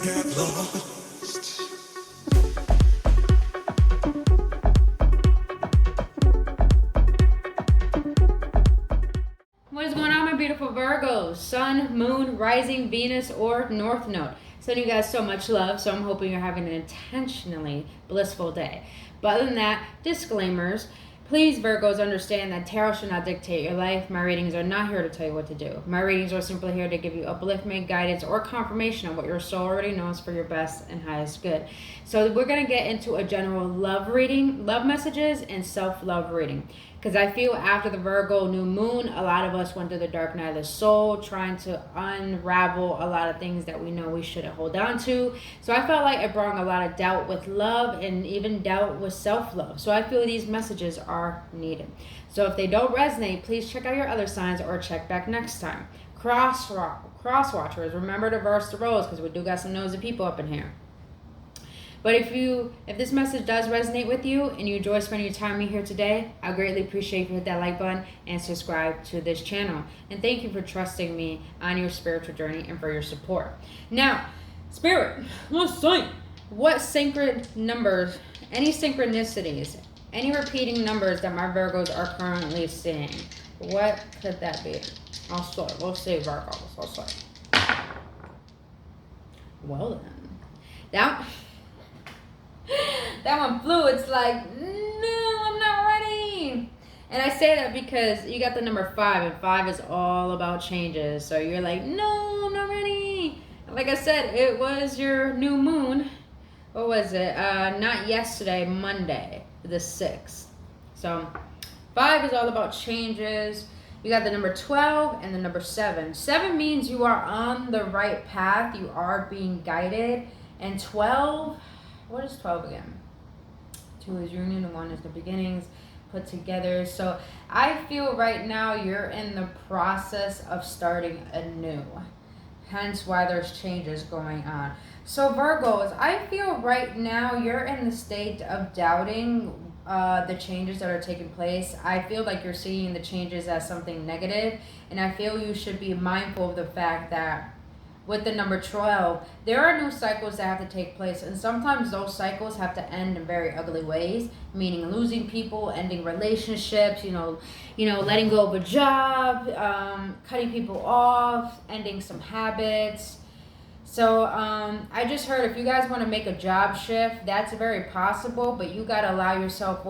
What is going on, my beautiful Virgos? Sun, Moon, Rising, Venus, or North Node. Sending you guys so much love, so I'm hoping you're having an intentionally blissful day. But other than that, disclaimers. Please, Virgos, understand that tarot should not dictate your life. My readings are not here to tell you what to do. My readings are simply here to give you upliftment, guidance, or confirmation of what your soul already knows for your best and highest good. So we're going to get into a general love reading, love messages, and self-love reading. Because I feel after the Virgo new moon, a lot of us went through the dark night of the soul, trying to unravel a lot of things that we know we shouldn't hold on to. So I felt like it brought a lot of doubt with love and even doubt with self-love. So I feel these messages are needed. So if they don't resonate, please check out your other signs or check back next time. Cross watchers, remember to reverse the roles because we do got some nosy people up in here. But if this message does resonate with you and you enjoy spending your time with me here today, I greatly appreciate if you hit that like button and subscribe to this channel. And thank you for trusting me on your spiritual journey and for your support. Now, Spirit, what sacred numbers, any synchronicities, any repeating numbers that my Virgos are currently seeing? What could that be? I'll start. We'll see, Virgos. I'll start. Well then. That one flew. It's like, no, I'm not ready. And I say that because you got the number 5, and 5 is all about changes. So you're like, no, I'm not ready. Like I said, it was your new moon. What was it? Not yesterday, Monday, the 6th. So 5 is all about changes. You got the number 12 and the number 7. 7 means you are on the right path. You are being guided. And 12... what is 12 again? 2 is union and 1 is the beginnings put together. So I feel right now you're in the process of starting anew. Hence why there's changes going on. So Virgos, I feel right now you're in the state of doubting the changes that are taking place. I feel like you're seeing the changes as something negative. And I feel you should be mindful of the fact that with the number 12, there are new cycles that have to take place, and sometimes those cycles have to end in very ugly ways, meaning losing people, ending relationships, letting go of a job, cutting people off, ending some habits. So I just heard if you guys want to make a job shift, that's very possible, but you got to allow yourself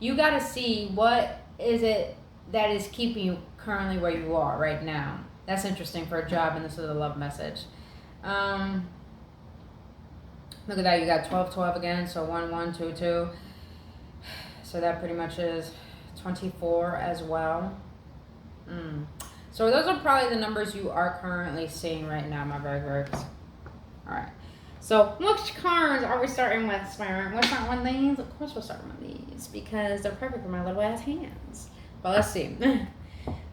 you got to see what is it that is keeping you currently where you are right now. That's interesting for a job, and this is a love message. Look at that. You got 12, 12 again. So 1, 1, 2, 2. So that pretty much is 24 as well. So those are probably the numbers you are currently seeing right now, my Virgos. All right. So which cards are we starting with, Spirit? What's not one of these? Of course we're starting with these because they're perfect for my little ass hands. But let's see.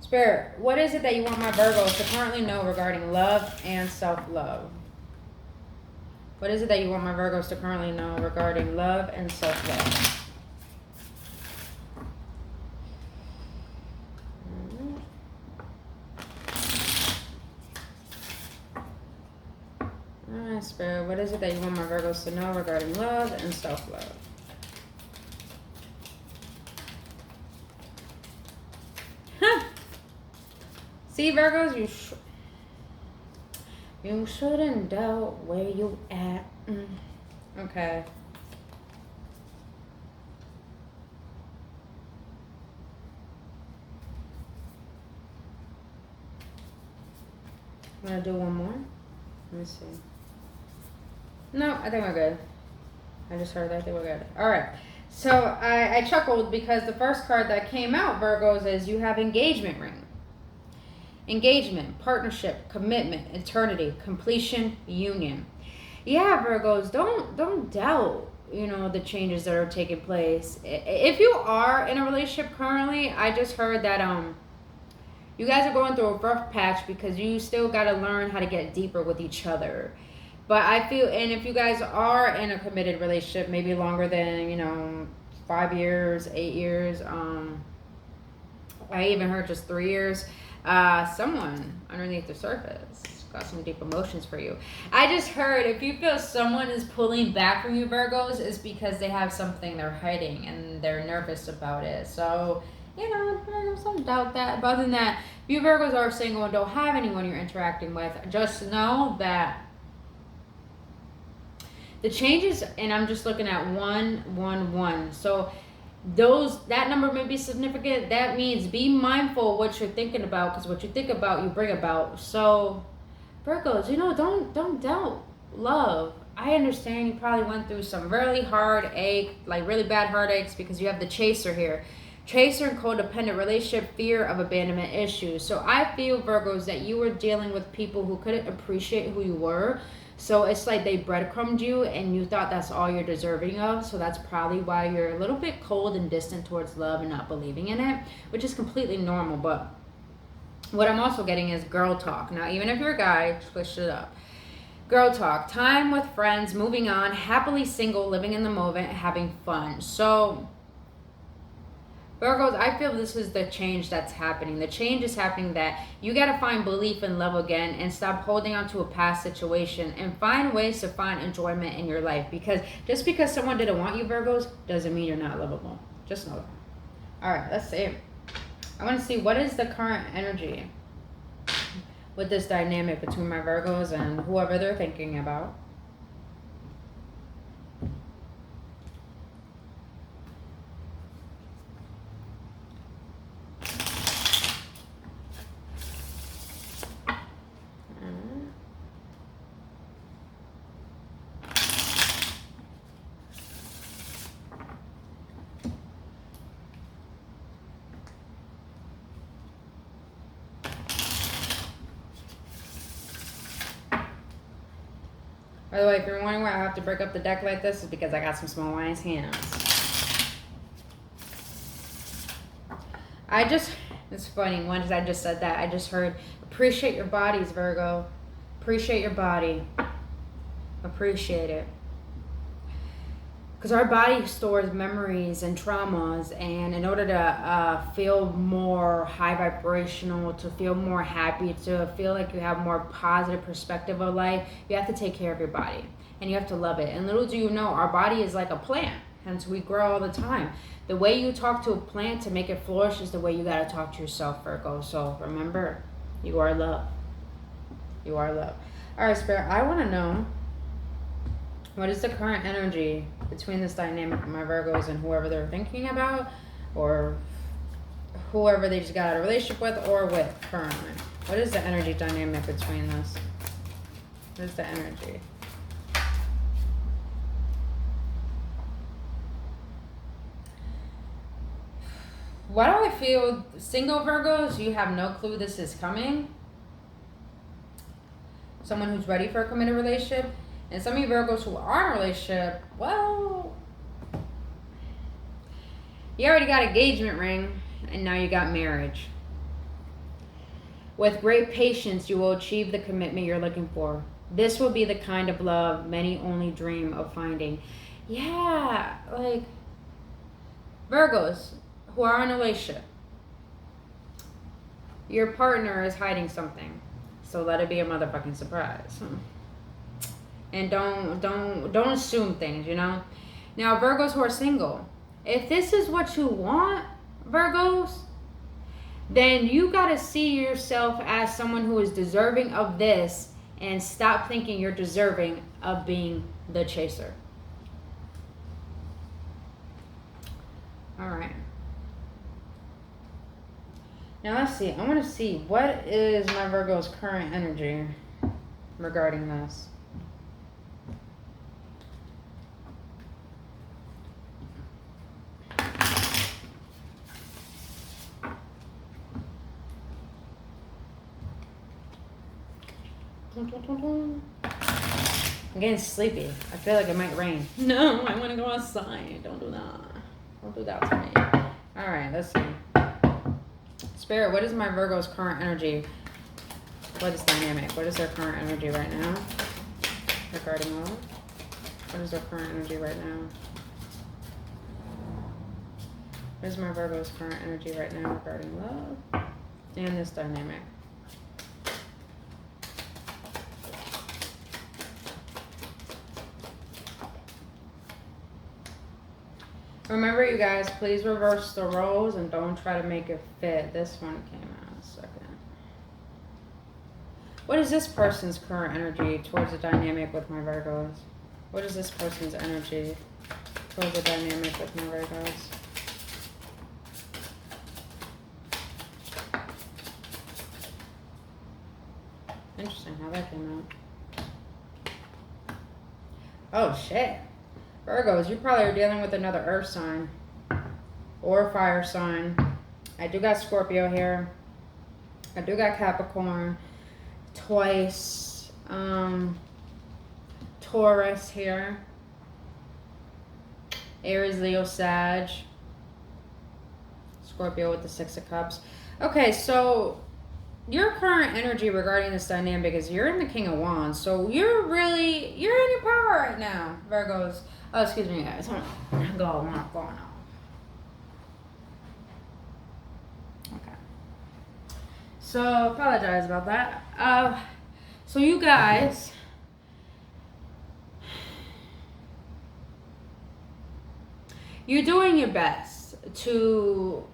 Spirit, what is it that you want my Virgos to currently know regarding love and self-love? What is it that you want my Virgos to currently know regarding love and self-love? All right, Spirit, what is it that you want my Virgos to know regarding love and self-love? See, Virgos, you shouldn't doubt where you at. Okay. I'm going to do one more. Let me see. No, I think we're good. I just heard that. I think we're good. All right. So I chuckled because the first card that came out, Virgos, is you have engagement ring. Engagement, partnership, commitment, eternity, completion, union. Yeah, Virgos, don't doubt, the changes that are taking place. If you are in a relationship currently, I just heard that you guys are going through a rough patch because you still got to learn how to get deeper with each other. But I feel, and if you guys are in a committed relationship, maybe longer than, 5 years, 8 years, I even heard just 3 years, someone underneath the surface got some deep emotions for you. I just heard if you feel someone is pulling back from you, Virgos, it's because they have something they're hiding and they're nervous about it. So, you know, Virgos, don't doubt that. But other than that, if you Virgos are single and don't have anyone you're interacting with, just know that the changes, and I'm just looking at 111. So that number may be significant. That means be mindful of what you're thinking about, because what you think about, you bring about. So Virgos, you know, don't doubt love. I understand you probably went through some really really bad heartaches, because you have the chaser here. Chaser and codependent relationship, fear of abandonment issues. So I feel, Virgos, that you were dealing with people who couldn't appreciate who you were. So it's like they breadcrumbed you and you thought that's all you're deserving of. So that's probably why you're a little bit cold and distant towards love and not believing in it, which is completely normal. But what I'm also getting is girl talk. Now, even if you're a guy, switch it up. Girl talk, time with friends, moving on, happily single, living in the moment, having fun. So Virgos, I feel this is the change that's happening. The change is happening that you got to find belief in love again and stop holding on to a past situation and find ways to find enjoyment in your life. Because just because someone didn't want you, Virgos, doesn't mean you're not lovable. Just know that. All right, let's see. I want to see what is the current energy with this dynamic between my Virgos and whoever they're thinking about. By the way, if you're wondering why I have to break up the deck like this, is because I got some small wise hands. It's funny, once I just said that, I just heard, appreciate your bodies, Virgo. Appreciate your body. Appreciate it. Because our body stores memories and traumas, and in order to feel more high vibrational, to feel more happy, to feel like you have more positive perspective of life, you have to take care of your body, and you have to love it. And little do you know, our body is like a plant, hence we grow all the time. The way you talk to a plant to make it flourish is the way you got to talk to yourself, Virgo. So remember, you are love. You are love. All right, Spirit, I want to know, what is the current energy between this dynamic of my Virgos and whoever they're thinking about, or whoever they just got out of a relationship with or with currently? What is the energy dynamic between this? What is the energy? Why do I feel single Virgos? You have no clue this is coming. Someone who's ready for a committed relationship. And some of you Virgos who are in a relationship, well, you already got an engagement ring and now you got marriage. With great patience, you will achieve the commitment you're looking for. This will be the kind of love many only dream of finding. Yeah, like Virgos who are in a relationship, your partner is hiding something. So let it be a motherfucking surprise. And don't assume things, you know. Now, Virgos who are single, if this is what you want, Virgos, then you got to see yourself as someone who is deserving of this, and stop thinking you're deserving of being the chaser. All right. Now let's see. I want to see, what is my Virgo's current energy regarding this? I'm getting sleepy. I feel like it might rain. No, I want to go outside. Don't do that. Don't do that to me. All right, let's see. Spirit, what is my Virgo's current energy? What is dynamic? What is their current energy right now regarding love? What is their current energy right now? What is my Virgo's current energy right now regarding love and this dynamic? Remember, you guys, please reverse the roles and don't try to make it fit. This one came out a second. What is this person's current energy towards the dynamic with my Virgos? What is this person's energy towards the dynamic with my Virgos? Interesting how that came out. Oh, shit. Virgos, you probably are dealing with another earth sign or fire sign. I do got Scorpio here. I do got Capricorn twice. Taurus here. Aries, Leo, Sag. Scorpio with the Six of Cups. Okay, so your current energy regarding this dynamic is you're in the King of Wands. So you're in your power right now, Virgos. Oh, excuse me, guys. Hold on. Going on. Okay. So, apologize about that. So you guys, you're doing your best to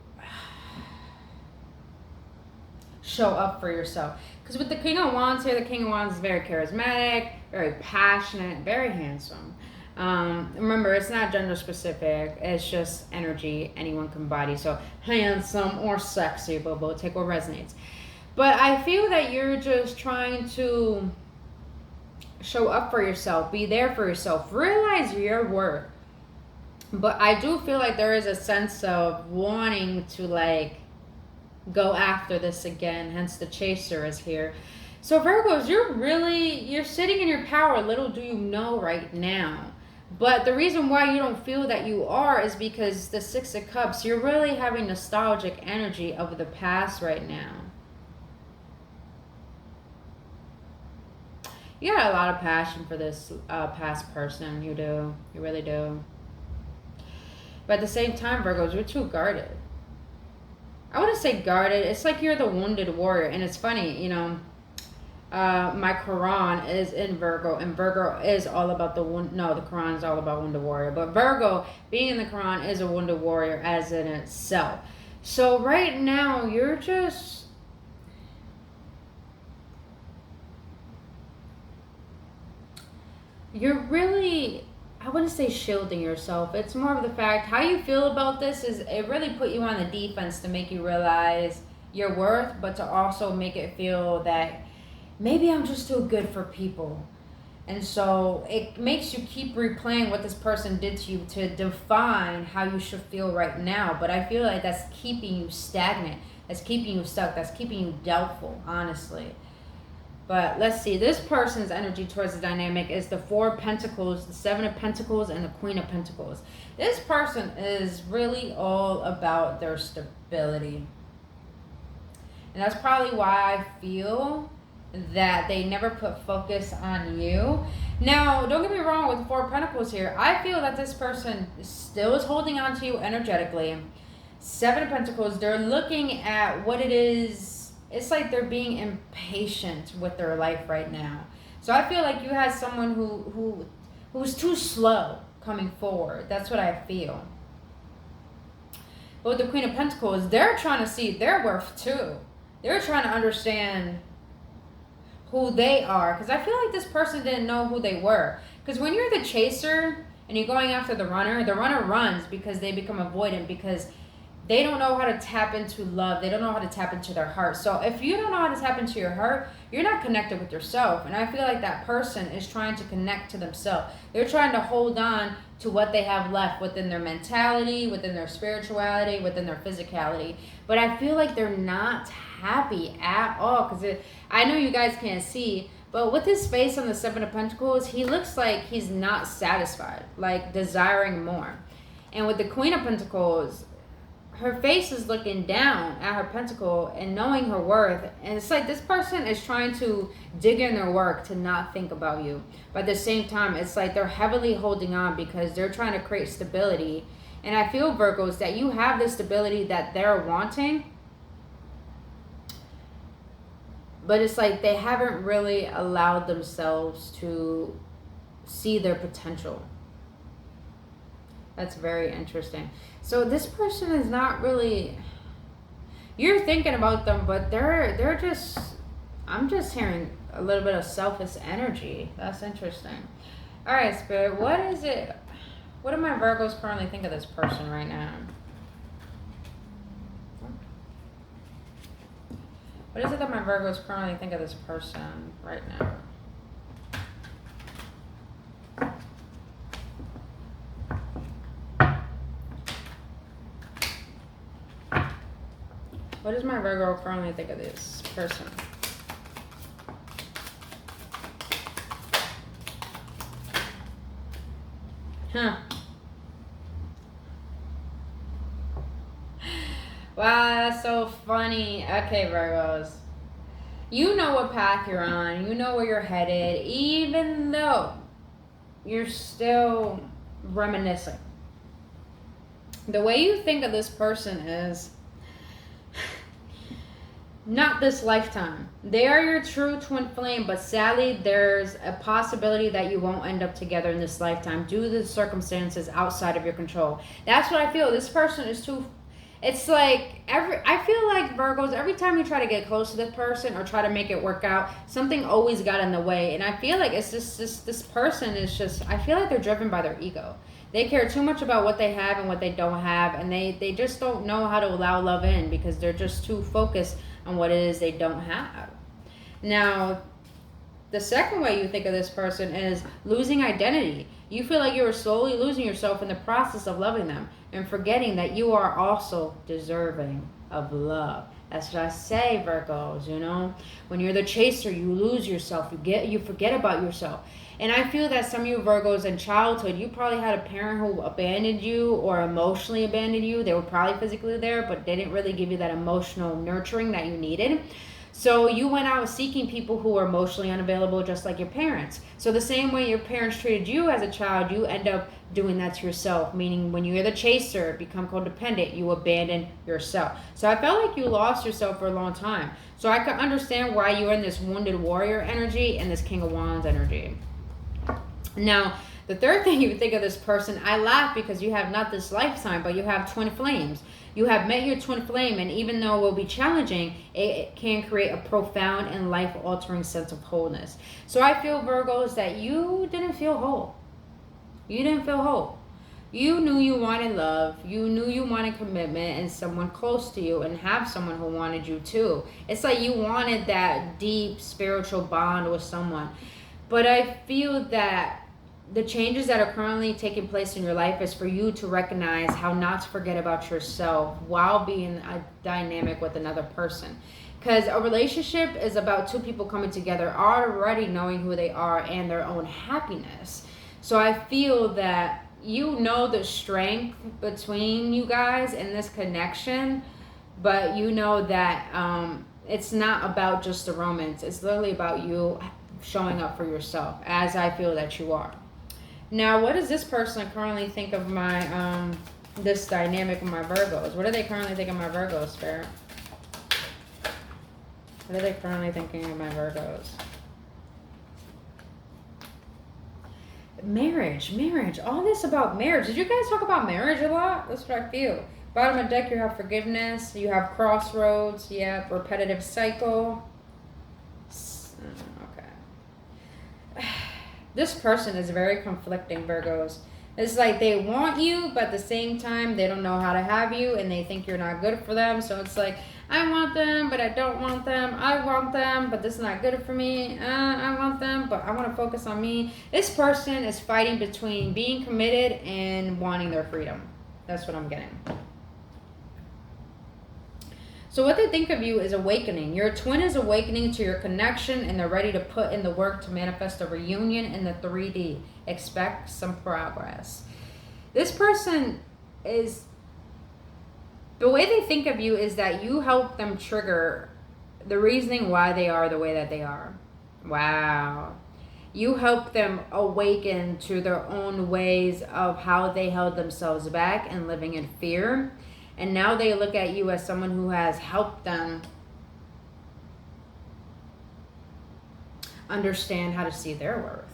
show up for yourself. Because with the King of Wands here, the King of Wands is very charismatic, very passionate, very handsome. Remember, it's not gender specific. It's just energy anyone can embody. So handsome or sexy, but we'll take what resonates. But I feel that you're just trying to show up for yourself, be there for yourself, realize your worth. But I do feel like there is a sense of wanting to like go after this again. Hence the chaser is here. So Virgos, you're sitting in your power. Little do you know right now. But the reason why you don't feel that you are is because the Six of Cups, you're really having nostalgic energy of the past right now. You got a lot of passion for this past person. You do. You really do. But at the same time, Virgos, you're too guarded. I wouldn't say guarded. It's like you're the wounded warrior. And it's funny, you know, my Quran is in Virgo, and Virgo is all about the Quran is all about wounded warrior, but Virgo being in the Quran is a wounded warrior as in itself. So right now you're really, I wouldn't say shielding yourself. It's more of the fact how you feel about this is it really put you on the defense to make you realize your worth, but to also make it feel that maybe I'm just too good for people. And so it makes you keep replaying what this person did to you to define how you should feel right now. But I feel like that's keeping you stagnant. That's keeping you stuck. That's keeping you doubtful, honestly. But let's see. This person's energy towards the dynamic is the Four of Pentacles, the Seven of Pentacles, and the Queen of Pentacles. This person is really all about their stability. And that's probably why I feel that they never put focus on you. Now, don't get me wrong with the Four of Pentacles here. I feel that this person still is holding on to you energetically. Seven of Pentacles, they're looking at what it is. It's like they're being impatient with their life right now. So I feel like you had someone who was too slow coming forward. That's what I feel. But with the Queen of Pentacles, they're trying to see their worth too. They're trying to understand who they are, because I feel like this person didn't know who they were. Because when you're the chaser and you're going after the runner runs because they become avoidant, because they don't know how to tap into love. They don't know how to tap into their heart. So if you don't know how to tap into your heart, you're not connected with yourself. And I feel like that person is trying to connect to themselves. They're trying to hold on to what they have left within their mentality, within their spirituality, within their physicality. But I feel like they're not happy at all, because I know you guys can't see, but with his face on the Seven of Pentacles, he looks like he's not satisfied, like desiring more. And with the Queen of Pentacles, her face is looking down at her pentacle and knowing her worth. And it's like this person is trying to dig in their work to not think about you. But at the same time, it's like they're heavily holding on because they're trying to create stability. And I feel, Virgos, that you have the stability that they're wanting. But it's like they haven't really allowed themselves to see their potential. That's very interesting. So this person is not really, you're thinking about them, but they're just, I'm just hearing a little bit of selfish energy. That's interesting. All right, Spirit, what is it? What do my Virgos currently think of this person right now? What is it that my Virgos currently think of this person right now? What does my Virgo currently think of this person? Huh. Wow, that's so funny. Okay, Virgos. You know what path you're on. You know where you're headed, even though you're still reminiscing. The way you think of this person is not this lifetime. They are your true twin flame, but sadly, there's a possibility that you won't end up together in this lifetime due to the circumstances outside of your control. That's what I feel. This person is too. It's like I feel like Virgos, every time you try to get close to this person or try to make it work out, something always got in the way. And I feel like it's just this person is just, I feel like they're driven by their ego. They care too much about what they have and what they don't have, and they just don't know how to allow love in because they're just too focused on what it is they don't have. Now, the second way you think of this person is losing identity. You feel like you are slowly losing yourself in the process of loving them and forgetting that you are also deserving of love. That's what I say, Virgos, you know. When you're the chaser, you lose yourself. You forget about yourself. And I feel that some of you Virgos in childhood, you probably had a parent who abandoned you or emotionally abandoned you. They were probably physically there, but they didn't really give you that emotional nurturing that you needed. So you went out seeking people who were emotionally unavailable, just like your parents. So the same way your parents treated you as a child, you end up doing that to yourself. Meaning when you're the chaser, become codependent, you abandon yourself. So I felt like you lost yourself for a long time. So I could understand why you're in this wounded warrior energy and this King of Wands energy. Now, the third thing you would think of this person, I laugh because you have not this lifetime, but you have twin flames. You have met your twin flame, and even though it will be challenging, it can create a profound and life-altering sense of wholeness. So I feel, Virgos, that you didn't feel whole. You didn't feel whole. You knew you wanted love. You knew you wanted commitment and someone close to you, and have someone who wanted you too. It's like you wanted that deep spiritual bond with someone. But I feel that the changes that are currently taking place in your life is for you to recognize how not to forget about yourself while being a dynamic with another person. Because a relationship is about two people coming together, already knowing who they are and their own happiness. So I feel that you know the strength between you guys and this connection, but you know that it's not about just the romance. It's literally about you showing up for yourself, as I feel that you are. Now, what does this person currently think of my this dynamic of my Virgos? What do they currently think of my Virgos, Spirit? What are they currently thinking of my Virgos? Marriage. All this about marriage. Did you guys talk about marriage a lot? That's what I feel. Bottom of deck, you have forgiveness. You have crossroads. Yeah, repetitive cycle. Okay. This person is very conflicting, Virgos. It's like they want you, but at the same time, they don't know how to have you, and they think you're not good for them. So it's like, I want them, but I don't want them. I want them, but this is not good for me. I want them, but I want to focus on me. This person is fighting between being committed and wanting their freedom. That's what I'm getting. So what they think of you is awakening. Your twin is awakening to your connection, and they're ready to put in the work to manifest a reunion in the 3D. Expect some progress. This person is, the way they think of you is that you help them trigger the reasoning why they are the way that they are. Wow. You help them awaken to their own ways of how they held themselves back and living in fear. And now they look at you as someone who has helped them understand how to see their worth.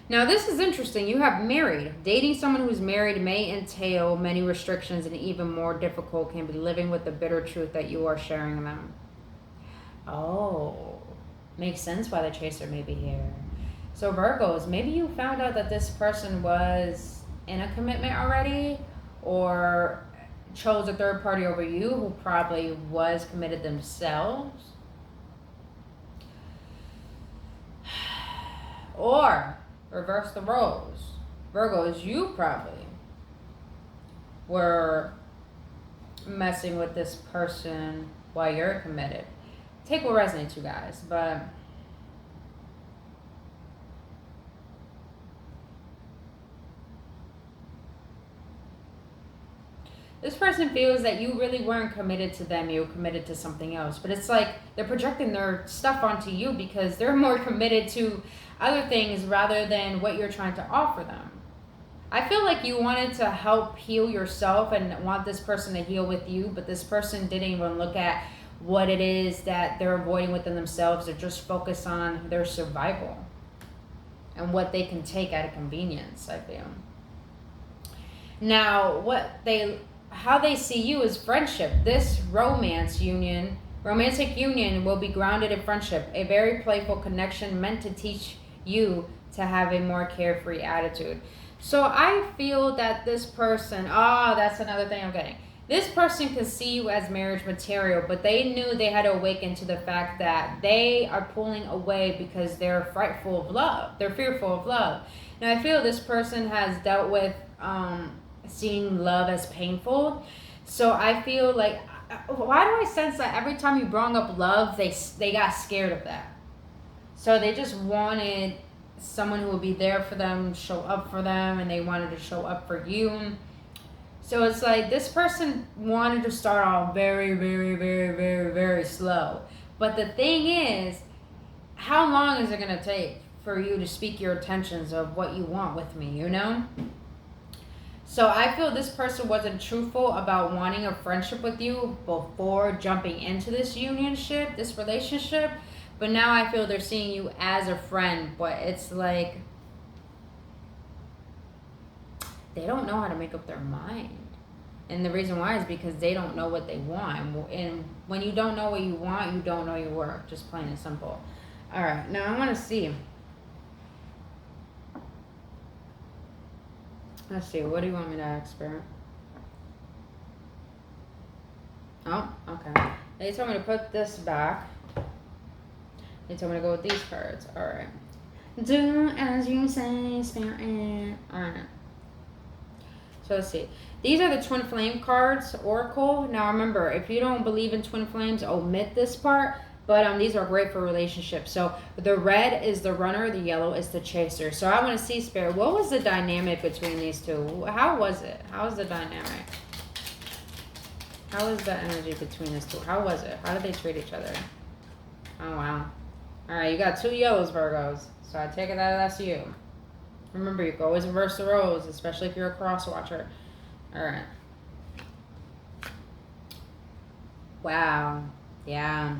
Now, this is interesting. You have married. Dating someone who's married may entail many restrictions, and even more difficult can be living with the bitter truth that you are sharing them. Oh, makes sense why the chaser may be here. So, Virgos, maybe you found out that this person was in a commitment already, or chose a third party over you who probably was committed themselves. Or reverse the roles. Virgos, you probably were messing with this person while you're committed. Take what resonates, you guys, but this person feels that you really weren't committed to them, you were committed to something else. But it's like they're projecting their stuff onto you because they're more committed to other things rather than what you're trying to offer them. I feel like you wanted to help heal yourself and want this person to heal with you, but this person didn't even look at what it is that they're avoiding within themselves. They're just focused on their survival and what they can take out of convenience, I feel. Now, how they see you is friendship. This romantic union will be grounded in friendship, a very playful connection meant to teach you to have a more carefree attitude. So I feel that this person, that's another thing I'm getting. This person can see you as marriage material, but they knew they had to awaken to the fact that they are pulling away because they're fearful of love. Now I feel this person has dealt with seeing love as painful. So I feel like, why do I sense that every time you brought up love, they got scared of that? So they just wanted someone who would be there for them, show up for them, and they wanted to show up for you. So it's like this person wanted to start off very, very, very, very, very slow. But the thing is, how long is it going to take for you to speak your intentions of what you want with me, you know? So I feel this person wasn't truthful about wanting a friendship with you before jumping into this relationship. But now I feel they're seeing you as a friend, but it's like they don't know how to make up their mind. And the reason why is because they don't know what they want. And when you don't know what you want, you don't know your worth. Just plain and simple. All right, now I want to see. Let's see, what do you want me to ask, Spirit? Oh, okay. They told me to put this back. They told me to go with these cards. All right. Do as you say, Spirit. All right. So let's see. These are the Twin Flame cards, Oracle. Now remember, if you don't believe in Twin Flames, omit this part. But these are great for relationships. So the red is the runner, the yellow is the chaser. So I want to see, Spirit, what was the dynamic between these two? How was it? How was the dynamic? How was the energy between these two? How was it? How did they treat each other? Oh, wow. All right, you got 2 yellows, Virgos. So I take it that that's you. Remember, you can always reverse the roles, especially if you're a cross watcher. All right. Wow. Yeah.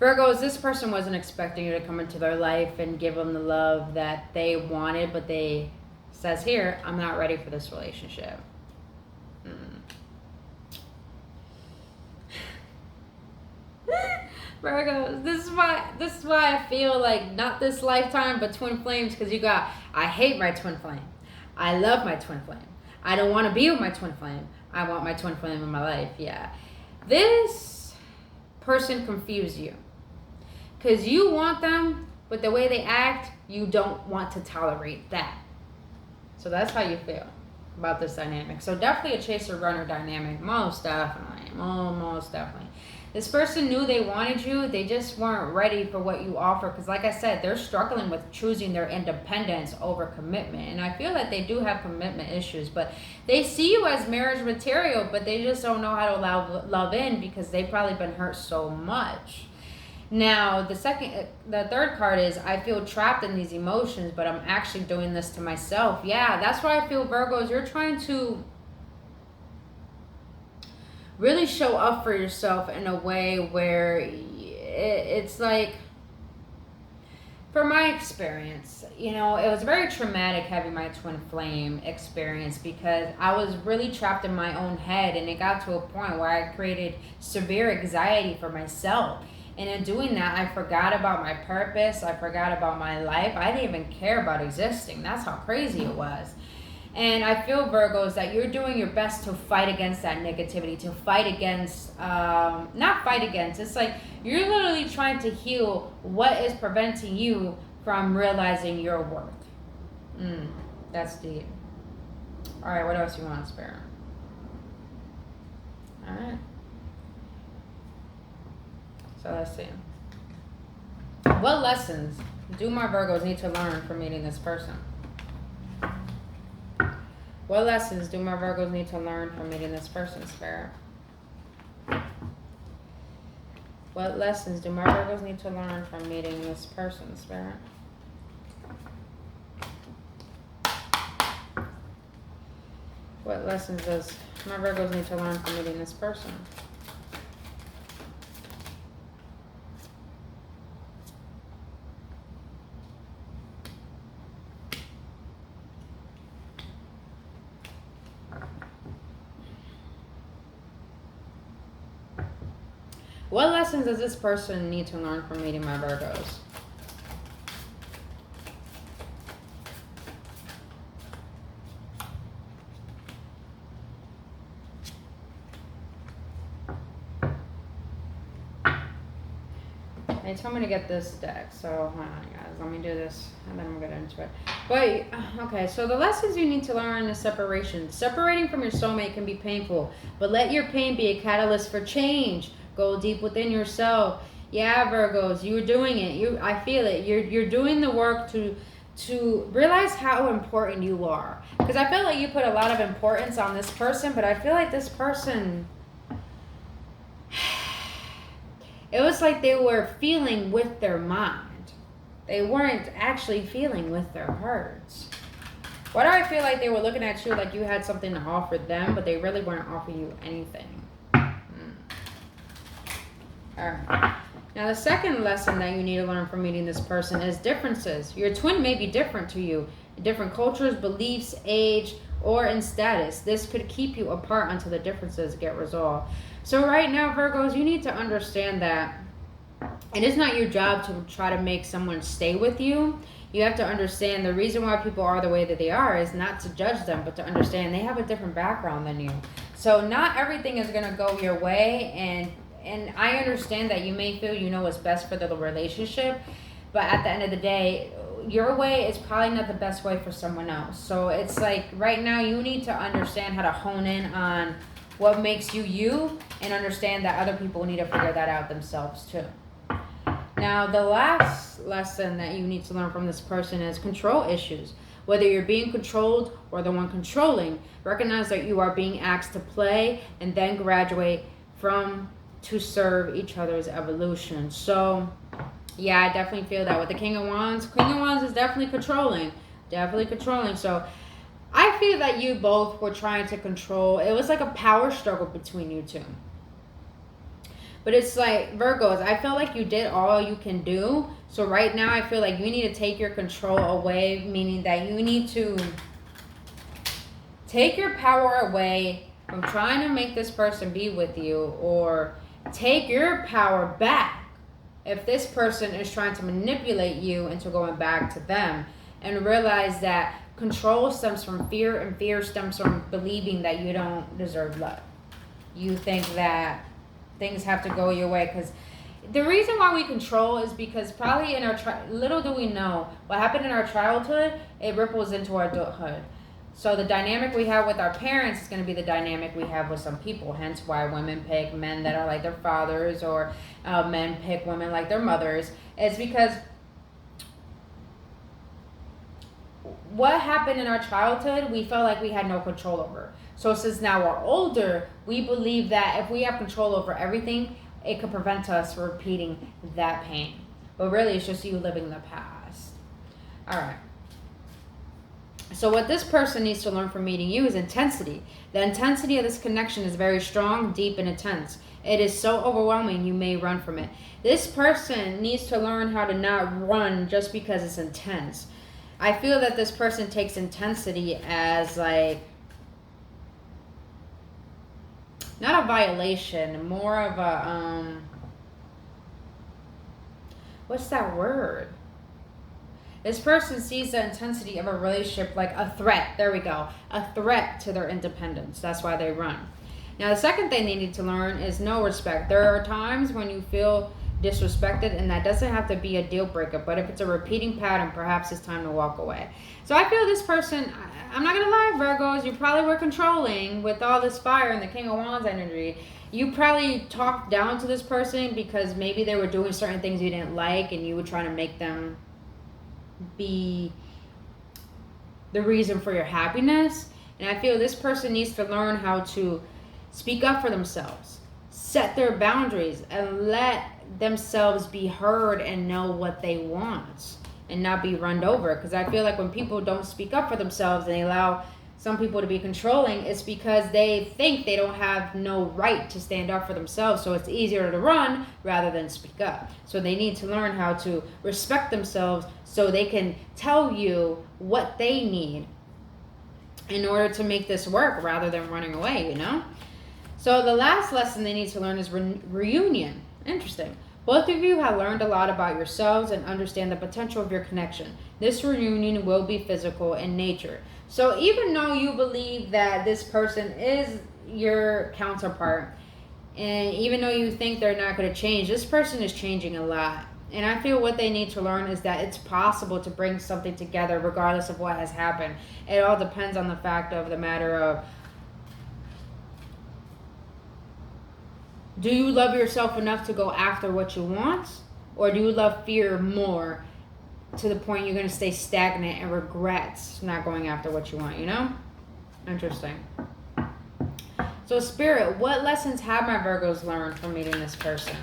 Virgos, this person wasn't expecting you to come into their life and give them the love that they wanted, but they says here, I'm not ready for this relationship. Virgos, this is why I feel like not this lifetime, but Twin Flames, because I hate my Twin Flame. I love my Twin Flame. I don't want to be with my Twin Flame. I want my Twin Flame in my life, yeah. This person confused you. Because you want them, but the way they act, you don't want to tolerate that. So that's how you feel about this dynamic. So definitely a chaser-runner dynamic. Most definitely. Most definitely. This person knew they wanted you. They just weren't ready for what you offer. Because like I said, they're struggling with choosing their independence over commitment. And I feel like they do have commitment issues. But they see you as marriage material, but they just don't know how to allow love in because they've probably been hurt so much. Now, the third card is, I feel trapped in these emotions, but I'm actually doing this to myself. Yeah, that's why I feel, Virgos, you're trying to really show up for yourself in a way where it's like For my experience, you know, it was very traumatic having my twin flame experience because I was really trapped in my own head, and it got to a point where I created severe anxiety for myself. And in doing that, I forgot about my purpose. I forgot about my life. I didn't even care about existing. That's how crazy it was. And I feel, Virgos, that you're doing your best to fight against that negativity, to fight against, not fight against, it's like you're literally trying to heal what is preventing you from realizing your worth. That's deep. All right, what else you want, Spirit? All right. So let's see. What lessons do my Virgos need to learn from meeting this person? What lessons do my Virgos need to learn from meeting this person, Spirit? What lessons do my Virgos need to learn from meeting this person, Spirit? What lessons does my Virgos need to learn from meeting this person? What lessons does this person need to learn from meeting my Virgos? They told me to get this deck, so hold on, guys. Let me do this, and then we'll get into it. But, okay, so the lessons you need to learn is separation. Separating from your soulmate can be painful, but let your pain be a catalyst for change. Go deep within yourself. Yeah, Virgos, you're doing it. I feel it. You're doing the work to realize how important you are. Because I feel like you put a lot of importance on this person, but I feel like this person, it was like they were feeling with their mind. They weren't actually feeling with their hearts. Why do I feel like they were looking at you like you had something to offer them, but they really weren't offering you anything? Alright. Now the second lesson that you need to learn from meeting this person is differences. Your twin may be different to you. Different cultures, beliefs, age, or in status. This could keep you apart until the differences get resolved. So right now, Virgos, you need to understand that it is not your job to try to make someone stay with you. You have to understand the reason why people are the way that they are is not to judge them, but to understand they have a different background than you. So not everything is going to go your way, and I understand that you may feel you know what's best for the relationship, but at the end of the day, your way is probably not the best way for someone else. So it's like right now you need to understand how to hone in on what makes you you, and understand that other people need to figure that out themselves too. Now, the last lesson that you need to learn from this person is control issues. Whether you're being controlled or the one controlling, recognize that you are being asked to play and then graduate from to serve each other's evolution. So, yeah, I definitely feel that with the King of Wands. King of Wands is definitely controlling. Definitely controlling. So, I feel that you both were trying to control. It was like a power struggle between you two. But it's like, Virgos, I feel like you did all you can do. So right now, I feel like you need to take your control away, meaning that you need to take your power away from trying to make this person be with you, or take your power back if this person is trying to manipulate you into going back to them, and realize that control stems from fear, and fear stems from believing that you don't deserve love. You think that things have to go your way, because the reason why we control is because probably in our little do we know what happened in our childhood, it ripples into our adulthood. So the dynamic we have with our parents is going to be the dynamic we have with some people. Hence why women pick men that are like their fathers, or men pick women like their mothers. It's because what happened in our childhood, we felt like we had no control over. So since now we're older, we believe that if we have control over everything, it could prevent us from repeating that pain. But really, it's just you living the past. All right. So what this person needs to learn from meeting you is intensity. The intensity of this connection is very strong, deep, and intense. It is so overwhelming, you may run from it. This person needs to learn how to not run just because it's intense. I feel that this person takes intensity as like, not a violation, more of a, what's that word? This person sees the intensity of a relationship like a threat. There we go. A threat to their independence. That's why they run. Now, the second thing they need to learn is no respect. There are times when you feel disrespected, and that doesn't have to be a deal breaker, but if it's a repeating pattern, perhaps it's time to walk away. So I feel this person, I'm not going to lie, Virgos, you probably were controlling with all this fire and the King of Wands energy. You probably talked down to this person because maybe they were doing certain things you didn't like, and you were trying to make them be the reason for your happiness. And I feel this person needs to learn how to speak up for themselves, set their boundaries, and let themselves be heard and know what they want and not be run over. Because I feel like when people don't speak up for themselves and they allow some people to be controlling, it's because they think they don't have no right to stand up for themselves. So it's easier to run rather than speak up. So they need to learn how to respect themselves so they can tell you what they need in order to make this work rather than running away, you know? So the last lesson they need to learn is reunion. Interesting. Both of you have learned a lot about yourselves and understand the potential of your connection. This reunion will be physical in nature. So even though you believe that this person is your counterpart, and even though you think they're not going to change, this person is changing a lot. And I feel what they need to learn is that it's possible to bring something together regardless of what has happened. It all depends on the fact of the matter of, do you love yourself enough to go after what you want? Or do you love fear more to the point you're going to stay stagnant and regret not going after what you want, you know? Interesting. So Spirit, what lessons have my Virgos learned from meeting this person?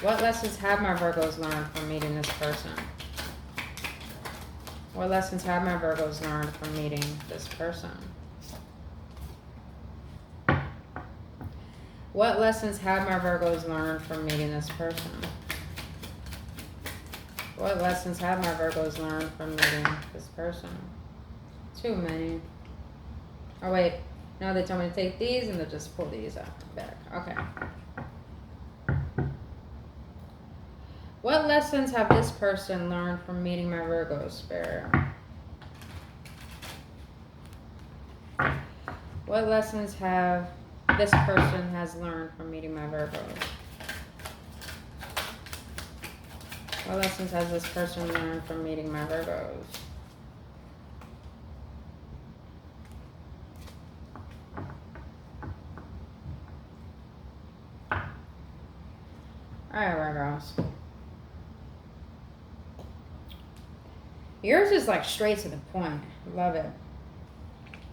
What lessons have my Virgos learned from meeting this person? What lessons have my Virgos learned from meeting this person? What lessons have my Virgos learned from meeting this person? What lessons have my Virgos learned from meeting this person? Too many. Oh wait, now they tell me to take these and they'll just pull these out back. Okay. What lessons have this person learned from meeting my Virgo Spirit? What lessons have this person has learned from meeting my Virgos? What lessons has this person learned from meeting my Virgos? Alright, Virgos. Yours is like straight to the point. Love it.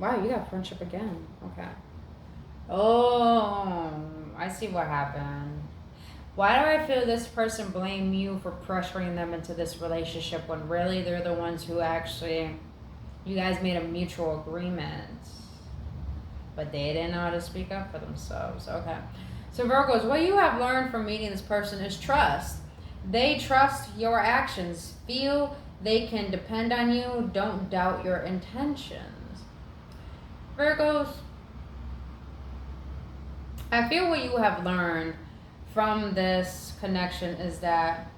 Wow, you got friendship again. Okay. Oh, I see what happened. Why do I feel this person blame you for pressuring them into this relationship when really they're the ones who actually, you guys made a mutual agreement, but they didn't know how to speak up for themselves. Okay. So Virgos, what you have learned from meeting this person is trust. They trust your actions. Feel they can depend on you. Don't doubt your intentions. Virgos, I feel what you have learned from this connection is that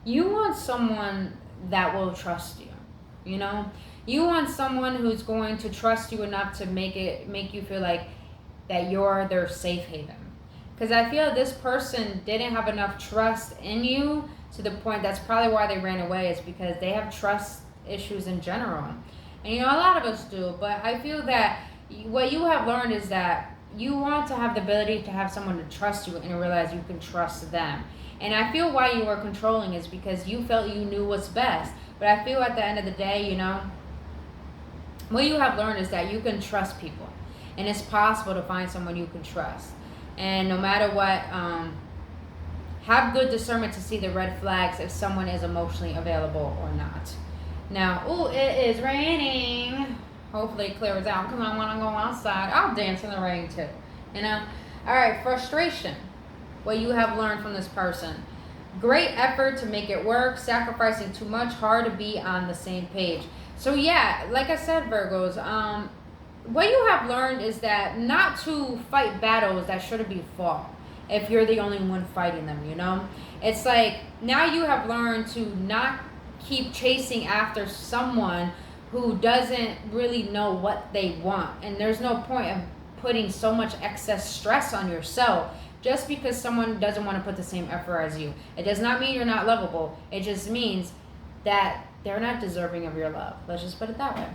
you want someone that will trust you, you know? You want someone who's going to trust you enough to make you feel like that you're their safe haven. Because I feel this person didn't have enough trust in you to the point that's probably why they ran away, is because they have trust issues in general. And you know, a lot of us do, but I feel that what you have learned is that you want to have the ability to have someone to trust you and realize you can trust them. And I feel why you were controlling is because you felt you knew what's best. But I feel at the end of the day, you know, what you have learned is that you can trust people. And it's possible to find someone you can trust. And no matter what, have good discernment to see the red flags if someone is emotionally available or not. Now, ooh, it is raining. Hopefully it clears out because I want to go outside. I'll dance in the rain too. You know? All right, frustration. What you have learned from this person. Great effort to make it work, sacrificing too much, hard to be on the same page. So yeah, like I said, Virgos, what you have learned is that not to fight battles that shouldn't be fought if you're the only one fighting them, you know? It's like now you have learned to not keep chasing after someone who doesn't really know what they want. And there's no point of putting so much excess stress on yourself just because someone doesn't want to put the same effort as you. It does not mean you're not lovable. It just means that they're not deserving of your love. Let's just put it that way.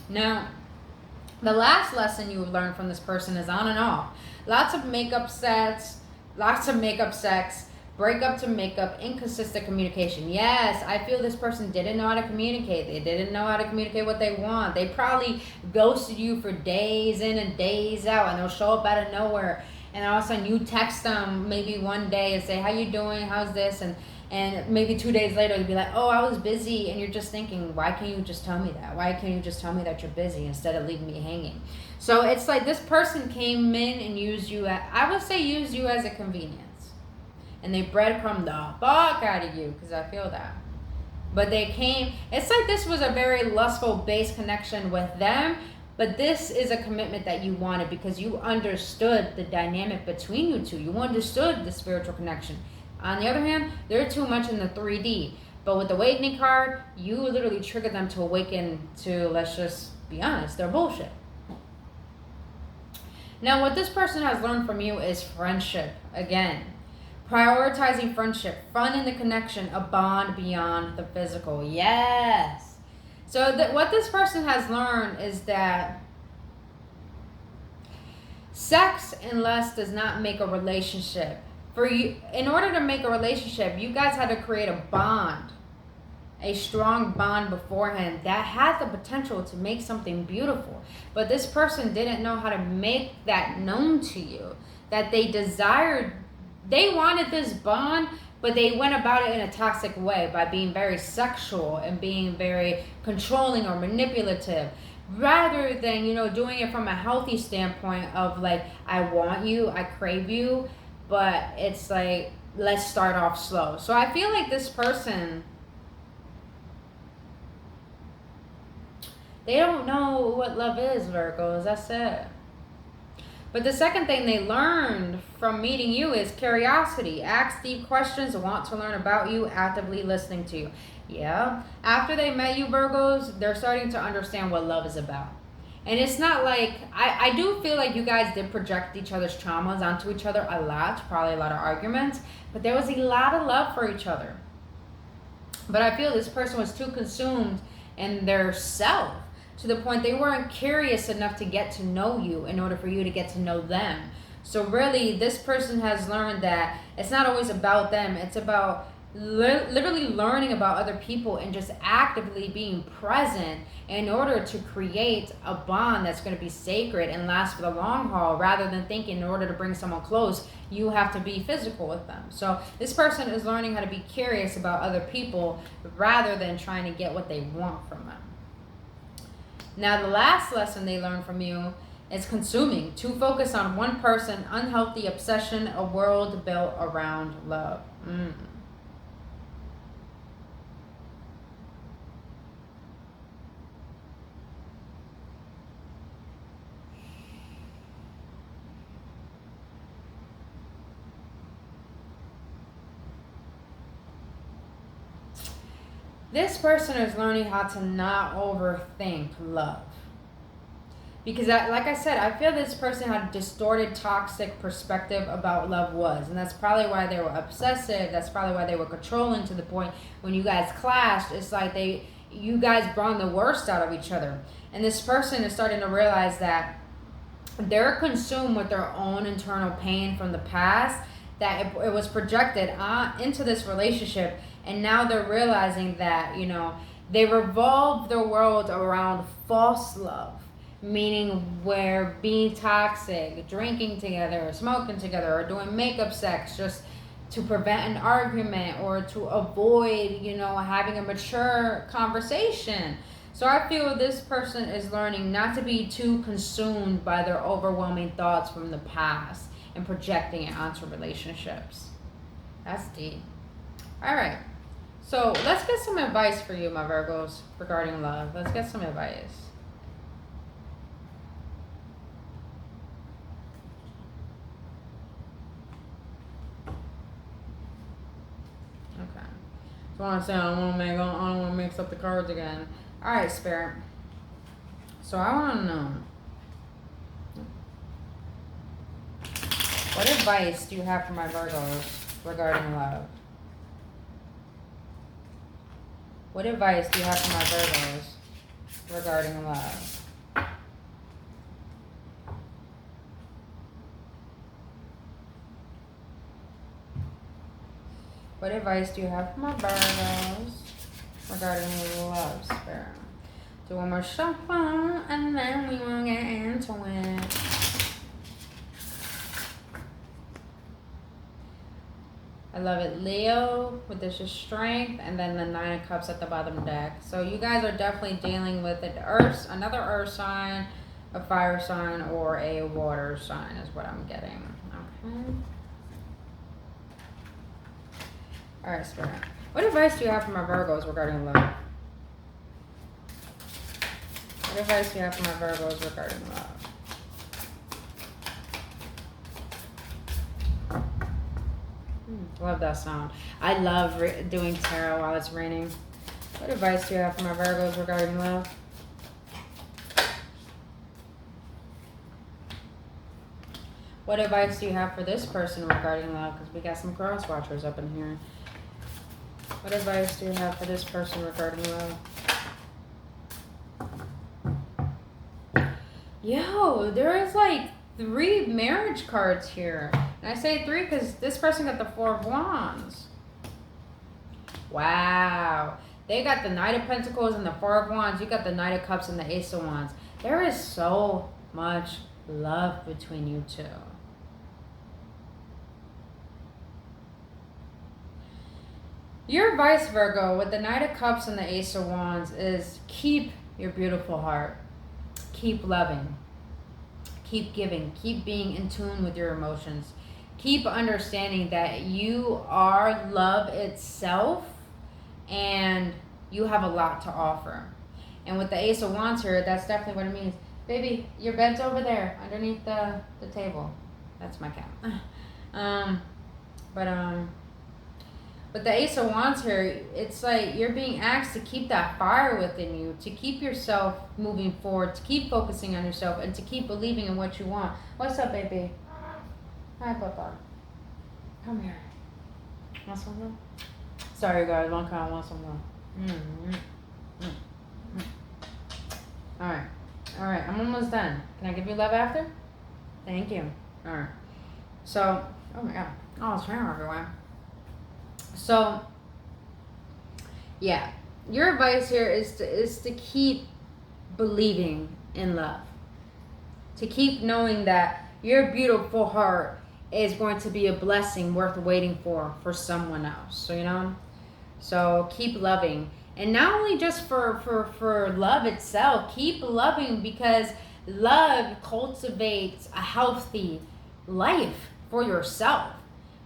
Now, the last lesson you've learned from this person is on and off. Lots of makeup sets, lots of makeup sex, breakup to makeup, inconsistent communication. Yes, I feel this person didn't know how to communicate. They didn't know how to communicate what they want. They probably ghosted you for days in and days out, and they'll show up out of nowhere. And all of a sudden you text them maybe one day and say, how you doing? How's this? And maybe 2 days later they'll be like, oh, I was busy. And you're just thinking, why can't you just tell me that? Why can't you just tell me that you're busy instead of leaving me hanging? So it's like this person came in and used you, I would say used you as a convenience. And they breadcrumbed the fuck out of you, because I feel that. But they came, it's like this was a very lustful base connection with them. But this is a commitment that you wanted because you understood the dynamic between you two. You understood the spiritual connection. On the other hand, they're too much in the 3D. But with the awakening card, you literally trigger them to awaken to, let's just be honest, they're bullshit. Now, what this person has learned from you is friendship. Again, prioritizing friendship, fun in the connection, a bond beyond the physical. Yes. So what this person has learned is that sex and lust does not make a relationship. For you, in order to make a relationship, you guys had to create a bond, a strong bond beforehand that had the potential to make something beautiful. But this person didn't know how to make that known to you, that they desired, they wanted this bond, but they went about it in a toxic way by being very sexual and being very controlling or manipulative, rather than, doing it from a healthy standpoint of like, I want you, I crave you, but it's like, let's start off slow. So I feel like this person, they don't know what love is, Virgos. That's it. But the second thing they learned from meeting you is curiosity. Ask deep questions, want to learn about you, actively listening to you. Yeah. After they met you, Virgos, they're starting to understand what love is about. And it's not like, I do feel like you guys did project each other's traumas onto each other a lot, probably a lot of arguments, but there was a lot of love for each other. But I feel this person was too consumed in their self, to the point they weren't curious enough to get to know you in order for you to get to know them. So really, this person has learned that it's not always about them. It's about literally learning about other people and just actively being present in order to create a bond that's going to be sacred and last for the long haul, rather than thinking in order to bring someone close, you have to be physical with them. So this person is learning how to be curious about other people rather than trying to get what they want from them. Now, the last lesson they learned from you is consuming. To focus on one person, unhealthy obsession, a world built around love. This person is learning how to not overthink love. Because like I said, I feel this person had a distorted, toxic perspective about love was. And that's probably why they were obsessive. That's probably why they were controlling, to the point when you guys clashed, it's like you guys brought the worst out of each other. And this person is starting to realize that they're consumed with their own internal pain from the past, that it was projected into this relationship. And now they're realizing that, they revolve their world around false love, meaning where being toxic, drinking together, smoking together, or doing makeup sex just to prevent an argument or to avoid, having a mature conversation. So I feel this person is learning not to be too consumed by their overwhelming thoughts from the past and projecting it onto relationships. That's deep. All right. So let's get some advice for you, my Virgos, regarding love. Let's get some advice. Okay. So I'm saying I don't want to mix up the cards again. All right, Spirit. So I want to know, what advice do you have for my Virgos regarding love? What advice do you have for my Virgos regarding love? What advice do you have for my Virgos regarding love, Spirit? Do one more shuffle and then we will get into it. I love it. Leo with this is strength, and then the 9 of Cups at the bottom deck. So you guys are definitely dealing with another earth sign, a fire sign, or a water sign is what I'm getting. Okay. All right, Spirit. What advice do you have for my Virgos regarding love? What advice do you have for my Virgos regarding love? Love that sound. I love doing tarot while it's raining. What advice do you have for my Virgos regarding love? What advice do you have for this person regarding love? Because we got some cross watchers up in here. What advice do you have for this person regarding love? Yo, there is like 3 marriage cards here. And I say 3 because this person got the 4 of Wands. Wow. They got the Knight of Pentacles and the 4 of Wands. You got the Knight of Cups and the Ace of Wands. There is so much love between you two. Your advice, Virgo, with the Knight of Cups and the Ace of Wands is keep your beautiful heart. Keep loving. Keep giving. Keep being in tune with your emotions. Keep understanding that you are love itself and you have a lot to offer. And with the Ace of Wands here, that's definitely what it means. Baby, your bed's over there underneath the table. That's my cat. But the Ace of Wands here, it's like you're being asked to keep that fire within you, to keep yourself moving forward, to keep focusing on yourself, and to keep believing in what you want. What's up, baby? Hi, Papa. Come here. Want some more? Sorry, guys. One kind want some more. Alright. Alright, I'm almost done. Can I give you love after? Thank you. Alright. So, oh my god. Oh, it's raining everywhere. So, yeah. Your advice here is to keep believing in love. To keep knowing that your beautiful heart is going to be a blessing worth waiting for someone else. So, you know? So, keep loving. And not only just for love itself, keep loving because love cultivates a healthy life for yourself.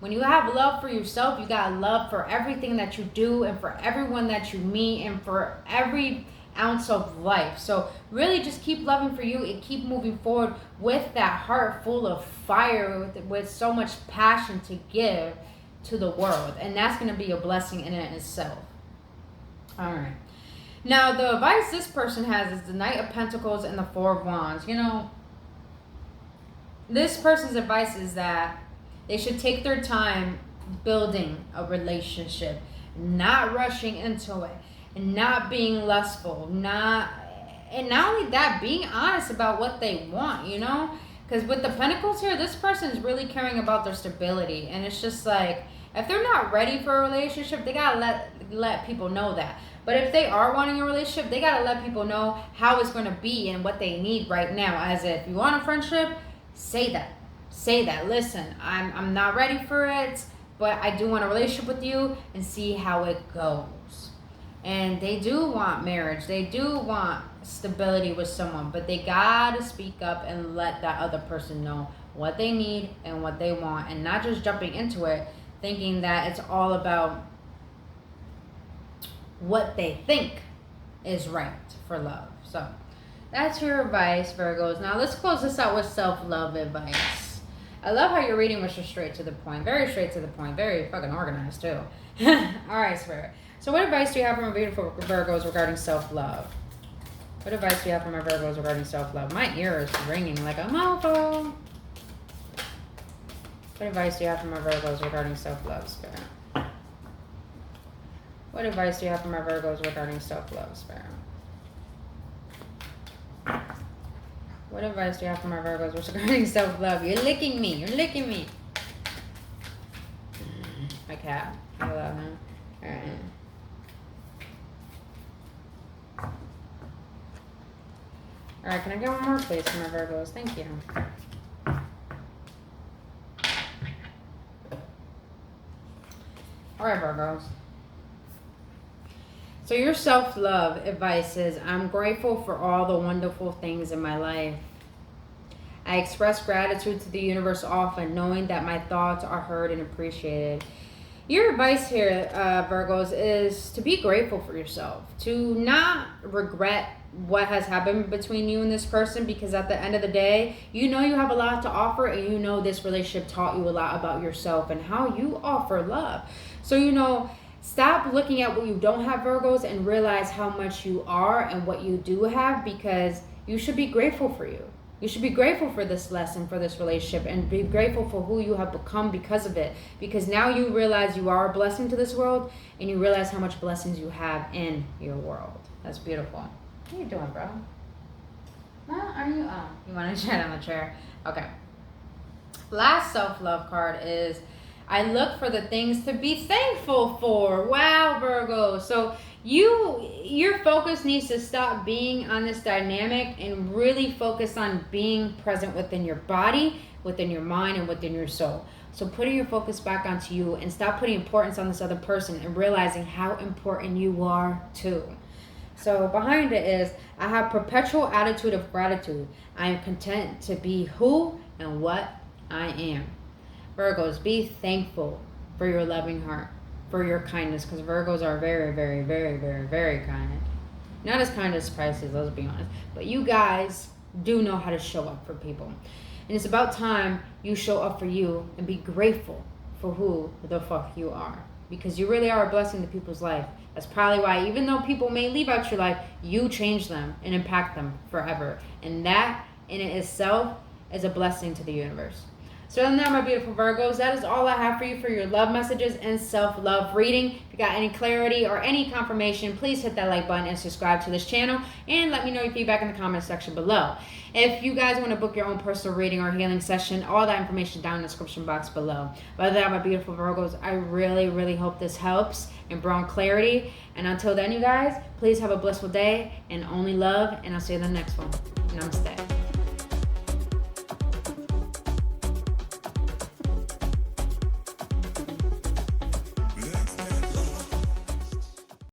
When you have love for yourself, you got love for everything that you do and for everyone that you meet and for every ounce of life. So really just keep loving for you and keep moving forward with that heart full of fire, with so much passion to give to the world. And that's going to be a blessing in it itself. All right. Now, the advice this person has is the Knight of Pentacles and the 4 of Wands. You know, this person's advice is that they should take their time building a relationship, not rushing into it, and not being lustful, and not only that, being honest about what they want, you know? Because with the Pentacles here, this person is really caring about their stability, and it's just like, if they're not ready for a relationship, they gotta let people know that. But if they are wanting a relationship, they gotta let people know how it's gonna be and what they need right now. As if you want a friendship, say that. Say that. Listen, I'm not ready for it, but I do want a relationship with you and see how it goes. And they do want marriage. They do want stability with someone. But they gotta speak up and let that other person know what they need and what they want. And not just jumping into it thinking that it's all about what they think is right for love. So that's your advice, Virgos. Now let's close this out with self-love advice. I love how your reading was just straight to the point. Very straight to the point. Very fucking organized too. Alright, Spirit. So what advice do you have from our beautiful Virgos regarding self-love? What advice do you have from our Virgos regarding self-love? My ear is ringing like a mofo. What advice do you have from our Virgos regarding self-love, Spirit? What advice do you have from our Virgos regarding self-love, Spirit? What advice do you have from our Virgos regarding self-love? You're licking me. You're licking me. My cat. I love him. All right. All right, can I get one more, please, from our Virgos? Thank you. All right, Virgos. So your self-love advice is, I'm grateful for all the wonderful things in my life. I express gratitude to the universe often, knowing that my thoughts are heard and appreciated. Your advice here, Virgos, is to be grateful for yourself. To not regret what has happened between you and this person, because at the end of the day, you know you have a lot to offer, and you know this relationship taught you a lot about yourself and how you offer love. So, you know, stop looking at what you don't have, Virgos, and realize how much you are and what you do have, because you should be grateful for you. You should be grateful for this lesson, for this relationship, and be grateful for who you have become because of it. Because now you realize you are a blessing to this world, and you realize how much blessings you have in your world. That's beautiful. What are you doing, bro? No, are you? Oh, you want to chat on the chair? Okay. Last self-love card is, I look for the things to be thankful for. Wow, Virgo. So your focus needs to stop being on this dynamic and really focus on being present within your body, within your mind, and within your soul. So putting your focus back onto you and stop putting importance on this other person and realizing how important you are too. So behind it is, I have perpetual attitude of gratitude. I am content to be who and what I am. Virgos, be thankful for your loving heart, for your kindness, because Virgos are very, very, very, very, very kind. Not as kind as Pisces, let's be honest. But you guys do know how to show up for people. And it's about time you show up for you and be grateful for who the fuck you are. Because you really are a blessing to people's life. That's probably why, even though people may leave out your life, you change them and impact them forever. And that in it itself is a blessing to the universe. So other than that, my beautiful Virgos, that is all I have for you for your love messages and self-love reading. If you got any clarity or any confirmation, please hit that like button and subscribe to this channel. And let me know your feedback in the comment section below. If you guys want to book your own personal reading or healing session, all that information down in the description box below. But other than that, my beautiful Virgos, I really, really hope this helps and brought clarity. And until then, you guys, please have a blissful day and only love. And I'll see you in the next one. Namaste.